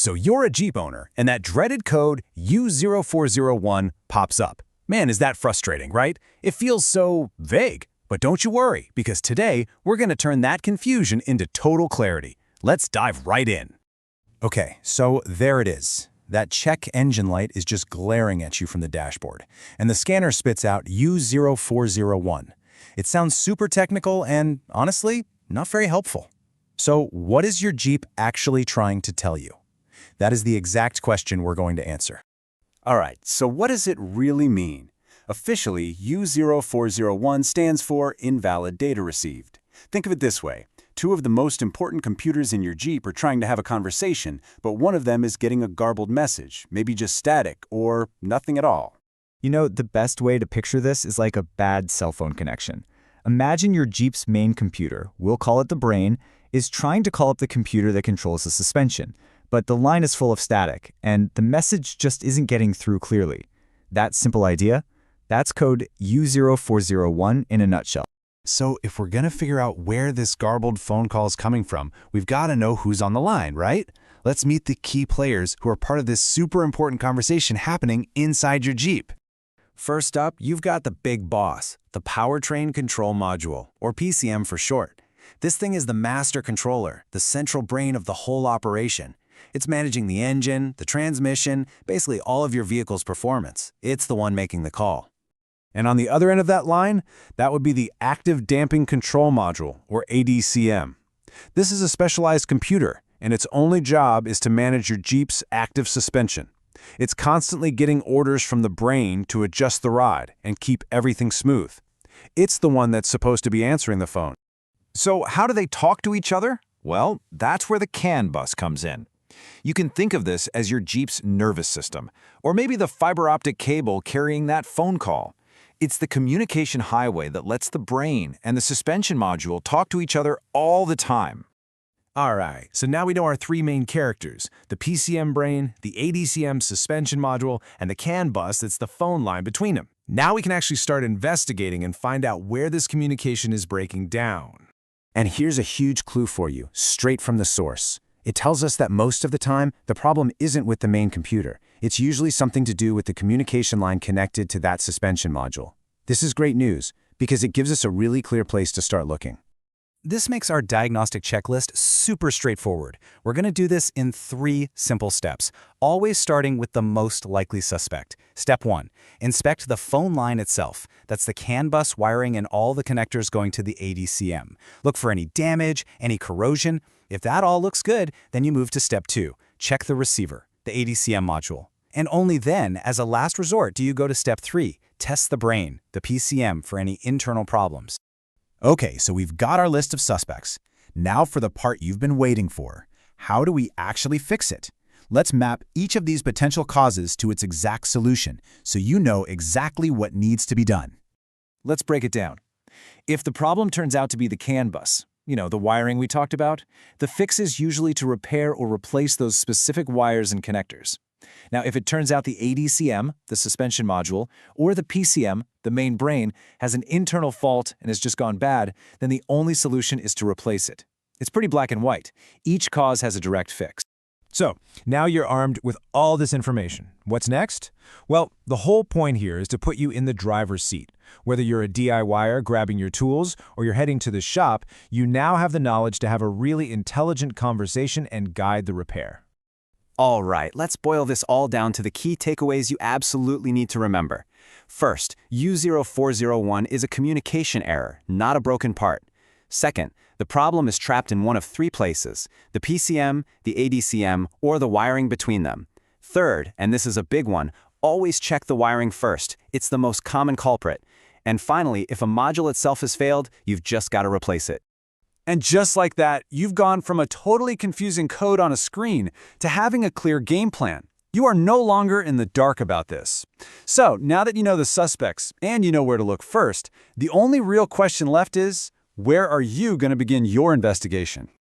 So you're a Jeep owner, and that dreaded code U0401 pops up. Man, is that frustrating, right? It feels so vague. But don't you worry, because today we're going to turn that confusion into total clarity. Let's dive right in. Okay, so there it is. That check engine light is just glaring at you from the dashboard, and the scanner spits out U0401. It sounds super technical and, honestly, not very helpful. So what is your Jeep actually trying to tell you? That is the exact question we're going to answer. All right, so what does it really mean? Officially, U0401 stands for Invalid Data Received. Think of it this way. Two of the most important computers in your Jeep are trying to have a conversation, but one of them is getting a garbled message, maybe just static or nothing at all. You know, the best way to picture this is like a bad cell phone connection. Imagine your Jeep's main computer, we'll call it the brain, is trying to call up the computer that controls the suspension, but the line is full of static, and the message just isn't getting through clearly. That simple idea? That's code U0401 in a nutshell. So if we're going to figure out where this garbled phone call is coming from, we've got to know who's on the line, right? Let's meet the key players who are part of this super important conversation happening inside your Jeep. First up, you've got the big boss, the Powertrain Control Module, or PCM for short. This thing is the master controller, the central brain of the whole operation. It's managing the engine, the transmission, basically all of your vehicle's performance. It's the one making the call. And on the other end of that line, that would be the Active Damping Control Module, or ADCM. This is a specialized computer, and its only job is to manage your Jeep's active suspension. It's constantly getting orders from the brain to adjust the ride and keep everything smooth. It's the one that's supposed to be answering the phone. So how do they talk to each other? Well, that's where the CAN bus comes in. You can think of this as your Jeep's nervous system, or maybe the fiber optic cable carrying that phone call. It's the communication highway that lets the brain and the suspension module talk to each other all the time. All right, so now we know our three main characters, the PCM brain, the ADCM suspension module, and the CAN bus that's the phone line between them. Now we can actually start investigating and find out where this communication is breaking down. And here's a huge clue for you, straight from the source. It tells us that most of the time, the problem isn't with the main computer. It's usually something to do with the communication line connected to that suspension module. This is great news, because it gives us a really clear place to start looking. This makes our diagnostic checklist super straightforward. We're going to do this in 3 simple steps, always starting with the most likely suspect. Step 1, inspect the phone line itself. That's the CAN bus wiring and all the connectors going to the ADCM. Look for any damage, any corrosion. If that all looks good, then you move to step 2, check the receiver, the ADCM module. And only then, as a last resort, do you go to step 3, test the brain, the PCM, for any internal problems. Okay, so we've got our list of suspects. Now for the part you've been waiting for. How do we actually fix it? Let's map each of these potential causes to its exact solution, so you know exactly what needs to be done. Let's break it down. If the problem turns out to be the CAN bus, the wiring we talked about, the fix is usually to repair or replace those specific wires and connectors. Now, if it turns out the ADCM, the suspension module, or the PCM, the main brain, has an internal fault and has just gone bad, then the only solution is to replace it. It's pretty black and white. Each cause has a direct fix. So, now you're armed with all this information. What's next? Well, the whole point here is to put you in the driver's seat. Whether you're a DIYer grabbing your tools or you're heading to the shop, you now have the knowledge to have a really intelligent conversation and guide the repair. All right, let's boil this all down to the key takeaways you absolutely need to remember. First, U0401 is a communication error, not a broken part. Second, the problem is trapped in one of 3 places: the PCM, the ADCM, or the wiring between them. Third, and this is a big one, always check the wiring first. It's the most common culprit. And finally, if a module itself has failed, you've just got to replace it. And just like that, you've gone from a totally confusing code on a screen to having a clear game plan. You are no longer in the dark about this. So, now that you know the suspects and you know where to look first, the only real question left is, where are you going to begin your investigation?